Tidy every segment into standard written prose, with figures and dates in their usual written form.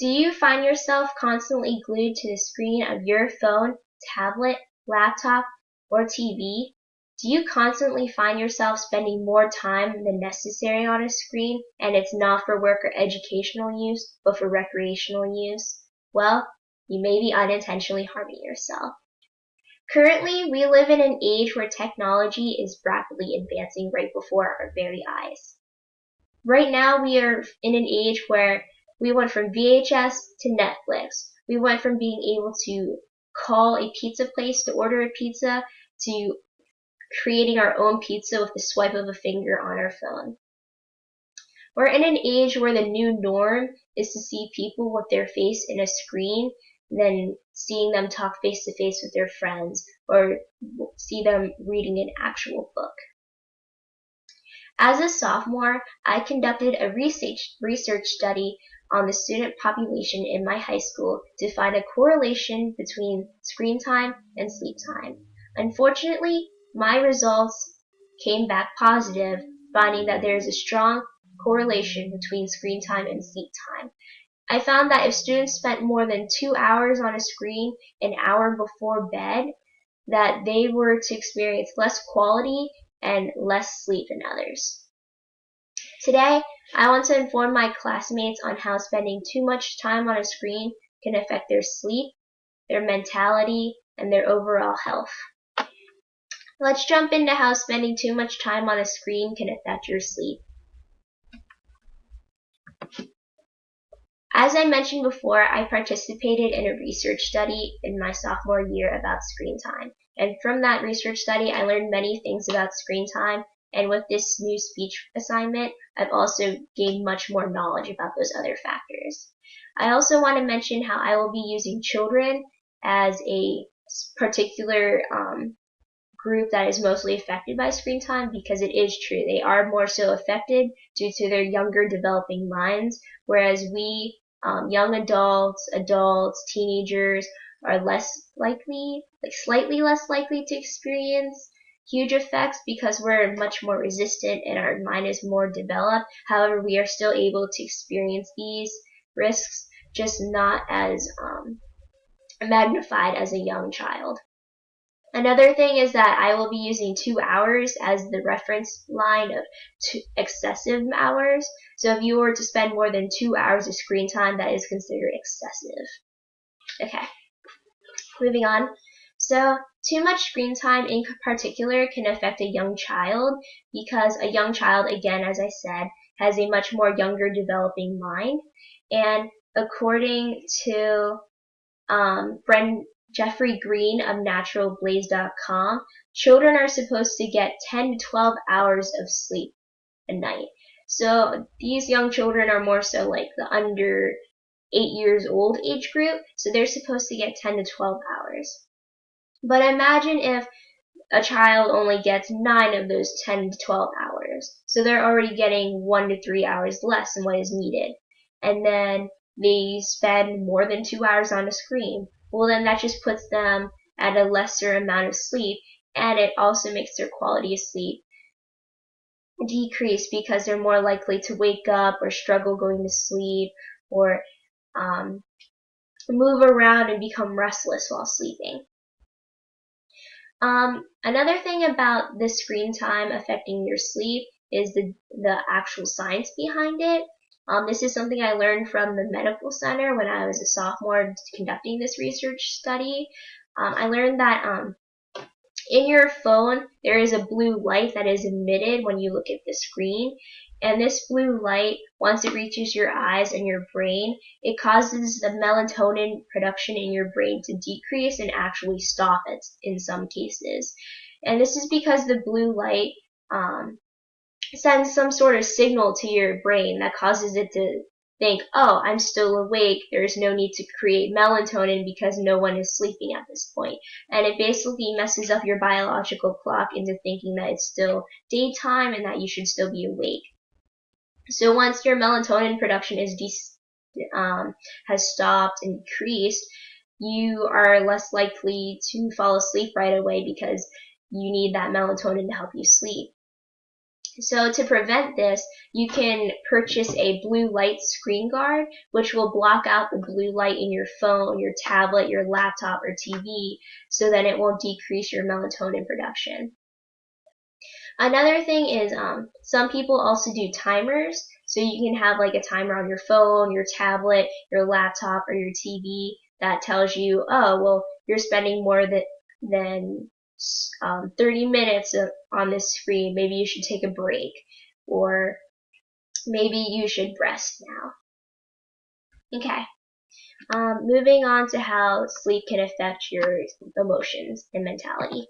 Do you find yourself constantly glued to the screen of your phone, tablet, laptop, or TV? Do you constantly find yourself spending more time than necessary on a screen and it's not for work or educational use, but for recreational use? Well, you may be unintentionally harming yourself. Currently, we live in an age where technology is rapidly advancing right before our very eyes. Right now, we are in an age where we went from VHS to Netflix. We went from being able to call a pizza place to order a pizza to creating our own pizza with the swipe of a finger on our phone. We're in an age where the new norm is to see people with their face in a screen than seeing them talk face to face with their friends or see them reading an actual book. As a sophomore, I conducted a research study on the student population in my high school to find a correlation between screen time and sleep time. Unfortunately, my results came back positive, finding that there is a strong correlation between screen time and sleep time. I found that if students spent more than 2 hours on a screen an hour before bed, that they were to experience less quality and less sleep than others. Today, I want to inform my classmates on how spending too much time on a screen can affect their sleep, their mentality, and their overall health. Let's jump into how spending too much time on a screen can affect your sleep. As I mentioned before, I participated in a research study in my sophomore year about screen time. And from that research study, I learned many things about screen time. And with this new speech assignment, I've also gained much more knowledge about those other factors. I also want to mention how I will be using children as a particular group that is mostly affected by screen time, because it is true. They are more so affected due to their younger developing minds, whereas we, young adults, teenagers, are less likely, slightly less likely to experience huge effects because we're much more resistant and our mind is more developed. However, we are still able to experience these risks, just not as magnified as a young child. Another thing is that I will be using 2 hours as the reference line of excessive hours. So if you were to spend more than 2 hours of screen time, that is considered excessive. Okay, moving on. So too much screen time in particular can affect a young child because a young child, again, as I said, has a much more younger developing mind. And according to Jeffrey Green of naturalblaze.com, children are supposed to get 10 to 12 hours of sleep a night. So these young children are more so like the under 8 years old age group, so they're supposed to get 10 to 12 hours. But imagine if a child only gets 9 of those 10 to 12 hours. So they're already getting 1 to 3 hours less than what is needed. And then they spend more than 2 hours on a screen. Well, then that just puts them at a lesser amount of sleep, and it also makes their quality of sleep decrease because they're more likely to wake up or struggle going to sleep or move around and become restless while sleeping. Another thing about the screen time affecting your sleep is the actual science behind it. This is something I learned from the medical center when I was a sophomore conducting this research study. I learned that in your phone there is a blue light that is emitted when you look at the screen. And this blue light, once it reaches your eyes and your brain, it causes the melatonin production in your brain to decrease and actually stop it in some cases. And this is because the blue light sends some sort of signal to your brain that causes it to think, oh, I'm still awake, there's no need to create melatonin because no one is sleeping at this point. And it basically messes up your biological clock into thinking that it's still daytime and that you should still be awake. So once your melatonin production has stopped and decreased, you are less likely to fall asleep right away because you need that melatonin to help you sleep. So to prevent this, you can purchase a blue light screen guard, which will block out the blue light in your phone, your tablet, your laptop, or TV, so that it won't decrease your melatonin production. Another thing is some people also do timers, so you can have like a timer on your phone, your tablet, your laptop, or your TV that tells you, oh, well, you're spending more than 30 minutes on this screen. Maybe you should take a break, or maybe you should rest now. Okay. Moving on to how sleep can affect your emotions and mentality.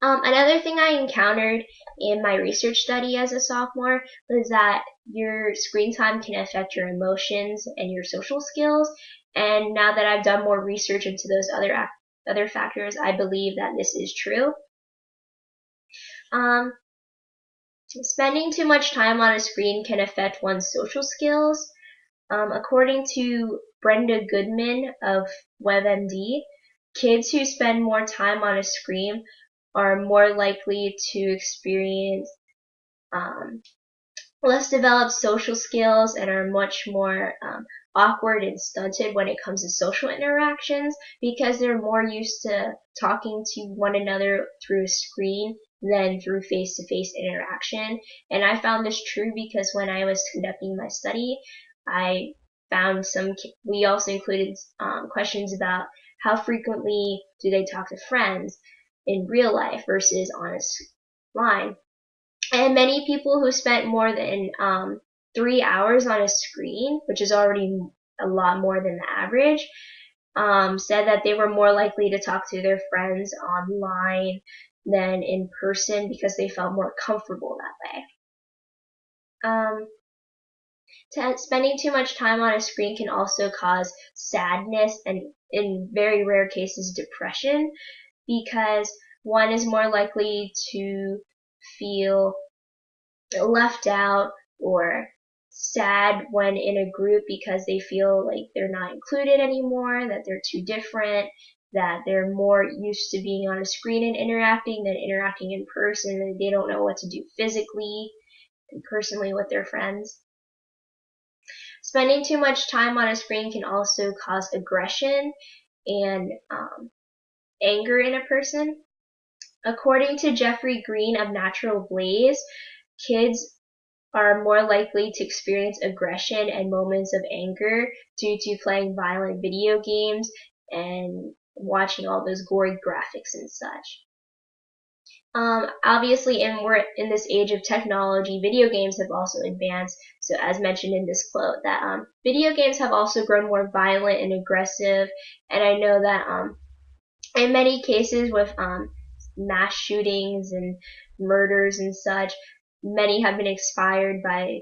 Another thing I encountered in my research study as a sophomore was that your screen time can affect your emotions and your social skills. And now that I've done more research into those other factors, I believe that this is true. Spending too much time on a screen can affect one's social skills. According to Brenda Goodman of WebMD, kids who spend more time on a screen are more likely to experience less developed social skills and are much more awkward and stunted when it comes to social interactions because they're more used to talking to one another through a screen than through face-to-face interaction. And I found this true because when I was conducting my study, I found we also included questions about how frequently do they talk to friends in real life versus online. And many people who spent more than 3 hours on a screen, which is already a lot more than the average, said that they were more likely to talk to their friends online than in person because they felt more comfortable that way. Spending too much time on a screen can also cause sadness and, in very rare cases, depression, because one is more likely to feel left out or sad when in a group because they feel like they're not included anymore, that they're too different, that they're more used to being on a screen and interacting than interacting in person, and they don't know what to do physically and personally with their friends. Spending too much time on a screen can also cause aggression and anger in a person. According to Jeffrey Green of Natural Blaze, kids are more likely to experience aggression and moments of anger due to playing violent video games and watching all those gory graphics and such. Obviously, we're in this age of technology, video games have also advanced. So as mentioned in this quote, that video games have also grown more violent and aggressive. And I know that in many cases with mass shootings and murders and such, many have been inspired by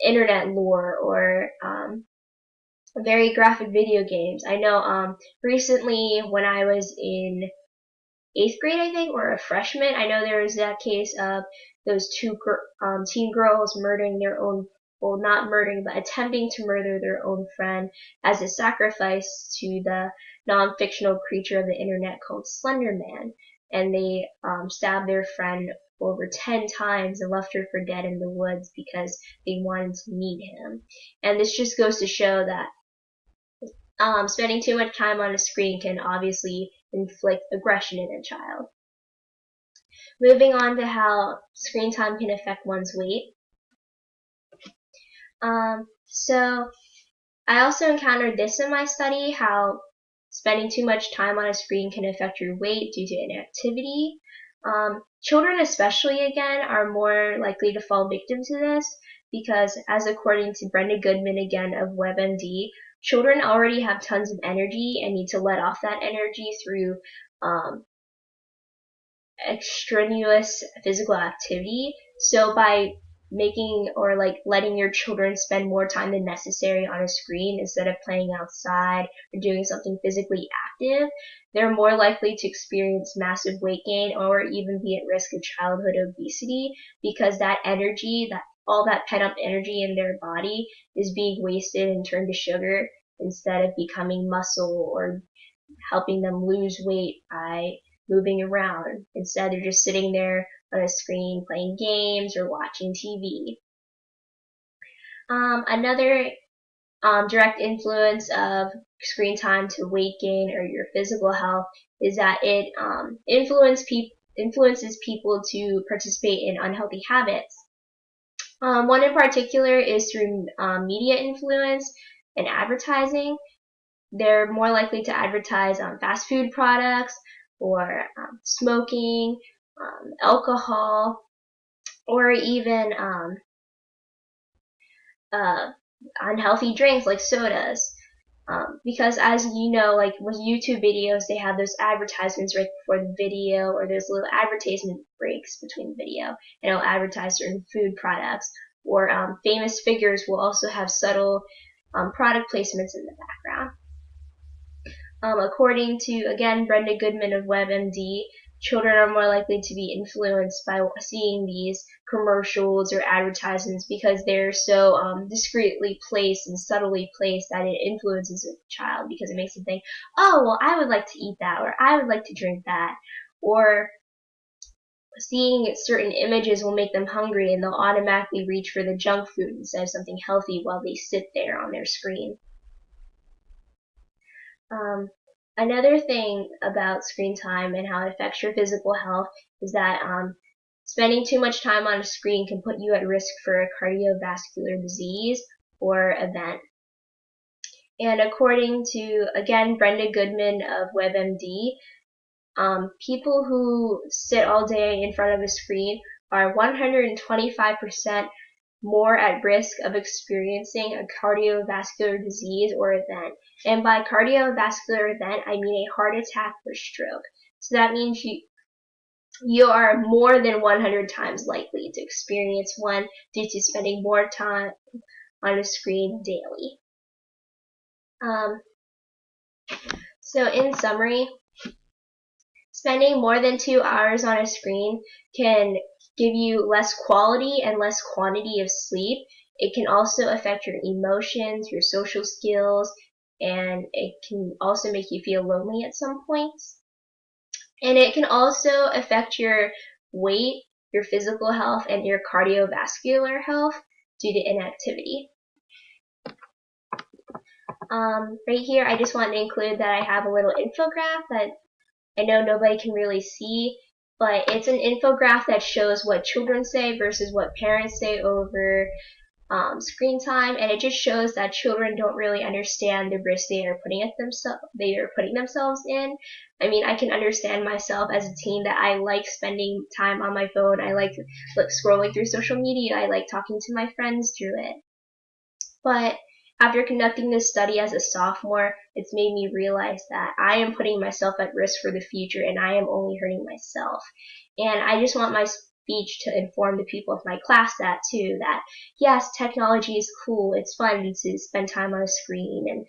internet lore or very graphic video games. I know recently when I was in 8th grade, I think, or a freshman, I know there was that case of those two teen girls murdering their own, well, not murdering, but attempting to murder their own friend as a sacrifice to the non-fictional creature of the internet called Slender Man. And they stabbed their friend over 10 times and left her for dead in the woods because they wanted to meet him. And this just goes to show that spending too much time on a screen can obviously inflict aggression in a child. Moving on to how screen time can affect one's weight. So I also encountered this in my study, how spending too much time on a screen can affect your weight due to inactivity. Children especially, again, are more likely to fall victim to this because, as according to Brenda Goodman again of WebMD, children already have tons of energy and need to let off that energy through extraneous physical activity. So by making or letting your children spend more time than necessary on a screen instead of playing outside or doing something physically active, they're more likely to experience massive weight gain or even be at risk of childhood obesity because that energy, all that pent up energy in their body is being wasted and turned to sugar instead of becoming muscle or helping them lose weight by moving around. Instead, they're just sitting there on a screen playing games or watching TV. Another direct influence of screen time to weight gain or your physical health is that it influences people to participate in unhealthy habits. One in particular is through media influence and advertising. They're more likely to advertise fast food products or smoking, alcohol, or even unhealthy drinks like sodas. Because as you know, like with YouTube videos, they have those advertisements right before the video, or there's little advertisement breaks between the video, and it'll advertise certain food products. Or famous figures will also have subtle product placements in the background. According to, again, Brenda Goodman of WebMD, children are more likely to be influenced by seeing these commercials or advertisements because they're so discreetly placed and subtly placed that it influences a child because it makes them think, oh, well, I would like to eat that, or I would like to drink that, or seeing certain images will make them hungry and they'll automatically reach for the junk food instead of something healthy while they sit there on their screen. Another thing about screen time and how it affects your physical health is that spending too much time on a screen can put you at risk for a cardiovascular disease or event. And according to, again, Brenda Goodman of WebMD, people who sit all day in front of a screen are 125% more at risk of experiencing a cardiovascular disease or event. And by cardiovascular event, I mean a heart attack or stroke. So that means you are more than 100 times likely to experience one due to spending more time on a screen daily. So in summary, spending more than 2 hours on a screen can give you less quality and less quantity of sleep. It can also affect your emotions, your social skills, and it can also make you feel lonely at some points. And it can also affect your weight, your physical health, and your cardiovascular health due to inactivity. Right here, I just want to include that I have a little infographic that I know nobody can really see, but it's an infographic that shows what children say versus what parents say over screen time, and it just shows that children don't really understand the risk they are putting themselves in. I mean, I can understand myself as a teen that I like spending time on my phone. I like scrolling through social media. I like talking to my friends through it. But after conducting this study as a sophomore, it's made me realize that I am putting myself at risk for the future and I am only hurting myself. And I just want my speech to inform the people of my class that yes, technology is cool. It's fun to spend time on a screen, and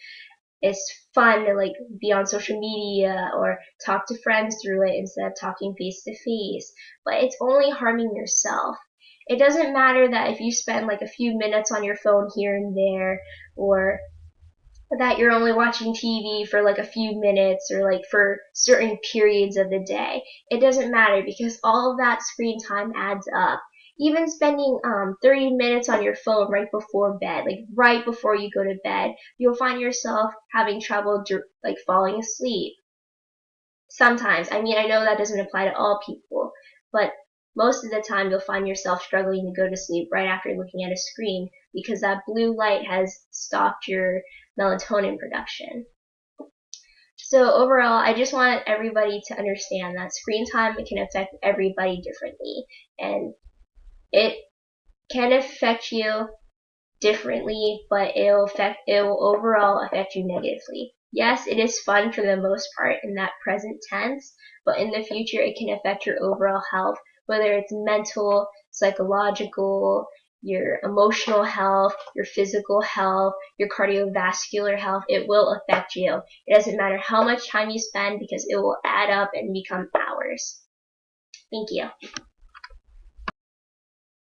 it's fun to be on social media or talk to friends through it instead of talking face to face. But it's only harming yourself. It doesn't matter that if you spend a few minutes on your phone here and there, or that you're only watching TV for a few minutes or for certain periods of the day. It doesn't matter because all of that screen time adds up. Even spending 30 minutes on your phone right before bed, right before you go to bed, you'll find yourself having trouble falling asleep. Sometimes. I mean, I know that doesn't apply to all people, but most of the time you'll find yourself struggling to go to sleep right after looking at a screen because that blue light has stopped your melatonin production. So overall, I just want everybody to understand that screen time can affect everybody differently, and it can affect you differently, but it will overall affect you negatively. Yes, it is fun for the most part in that present tense, but in the future it can affect your overall health, whether it's mental, psychological, your emotional health, your physical health, your cardiovascular health. It will affect you. It doesn't matter how much time you spend because it will add up and become hours. Thank you.